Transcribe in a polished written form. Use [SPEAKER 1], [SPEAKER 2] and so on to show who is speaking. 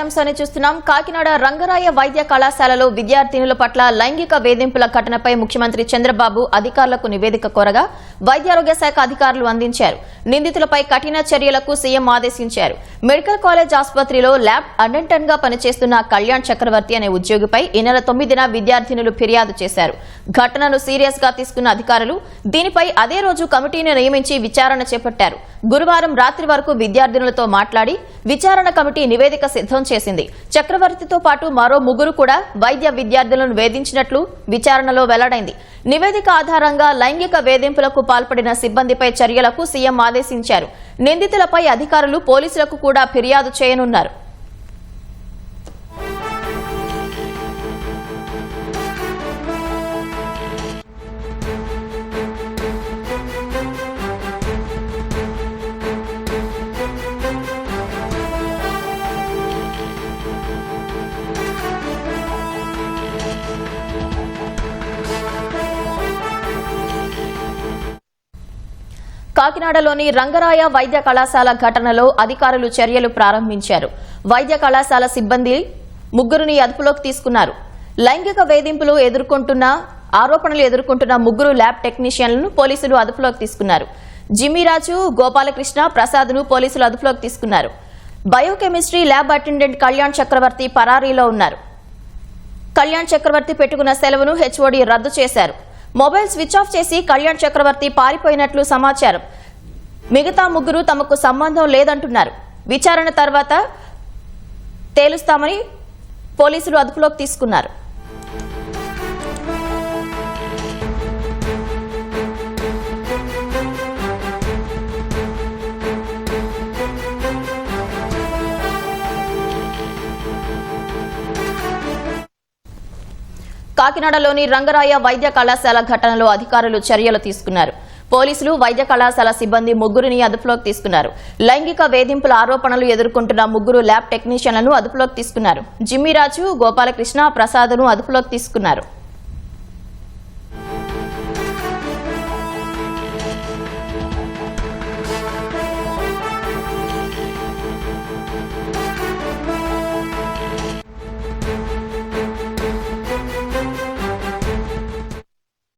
[SPEAKER 1] తాజాంశాన్ని చూస్తున్నాం. కాకినాడ రంగరాయ వైద్య కళాశాలలో విద్యార్థినుల పట్ల లైంగిక వేధింపుల ఘటనపై ముఖ్యమంత్రి చంద్రబాబు అధికారులకు నివేదిక కోరగా వైద్యారోగ్య శాఖ అధికారులు అందించారు. నిందితులపై కఠిన చర్యలకు సీఎం ఆదేశించారు. మెడికల్ కాలేజ్ ఆసుపత్రిలో ల్యాబ్ అటెండెంట్ గా పనిచేస్తున్న కళ్యాణ్ చక్రవర్తి అనే ఉద్యోగిపై ఈ నెల 9న విద్యార్థినులు ఫిర్యాదు చేశారు. ఘటనను సీరియస్ గా తీసుకున్న అధికారులు దీనిపై అదే రోజు కమిటీని నియమించి విచారణ చేపట్టారు. గురువారం రాత్రి వరకు విద్యార్థినులతో మాట్లాడి విచారణ కమిటీ నివేదిక సిద్ధం చేసింది. చక్రవర్తితో పాటు మరో 3 కూడా వైద్య విద్యార్థులను వేధించినట్లు విచారణలో వెల్లడైంది. నివేదిక ఆధారంగా లైంగిక వేధింపులకు పాల్పడిన సిబ్బందిపై చర్యలకు సీఎం ఆదేశించారు. నిందితులపై అధికారులు పోలీసులకు కూడా ఫిర్యాదు చేయనున్నారు. కాకినాడలోని రంగరాయ వైద్య కళాశాల ఘటనలో అధికారులు చర్యలు ప్రారంభించారు. వైద్య కళాశాల సిబ్బంది 3 అదుపులోకి తీసుకున్నారు. లైంగిక వేధింపులు ఆరోపణలు ఎదుర్కొంటున్న 3 ల్యాబ్ టెక్నీషియన్లను పోలీసులు అదుపులోకి తీసుకున్నారు. జిమ్మిరాజు, గోపాలకృష్ణ, ప్రసాద్ను పోలీసులు అదుపులోకి తీసుకున్నారు. బయోకెమిస్ట్రీ ల్యాబ్ అటెండెంట్ కళ్యాణ్ చక్రవర్తి పరారీలో ఉన్నారు. కళ్యాణ్ చక్రవర్తి పెట్టుకున్న సెలవును హెచ్ఓడి రద్దు చేశారు. మొబైల్ స్విచ్ ఆఫ్ చేసి కళ్యాణ్ చక్రవర్తి పారిపోయినట్లు సమాచారం. మిగతా 3 తమకు సంబంధం లేదంటున్నారు. విచారణ తర్వాత తేలుస్తామని పోలీసులు అదుపులోకి తీసుకున్నారు. కాకినాడలోని రంగరాయ వైద్య కళాశాల ఘటనలో అధికారులు చర్యలు తీసుకున్నారు. పోలీసులు వైద్య కళాశాల సిబ్బంది 3 అదుపులోకి తీసుకున్నారు. లైంగిక వేధింపుల ఆరోపణలు ఎదుర్కొంటున్న 3 ల్యాబ్ టెక్నీషియన్లను అదుపులోకి తీసుకున్నారు. జిమ్మిరాజు, గోపాలకృష్ణ, ప్రసాద్ను అదుపులోకి తీసుకున్నారు.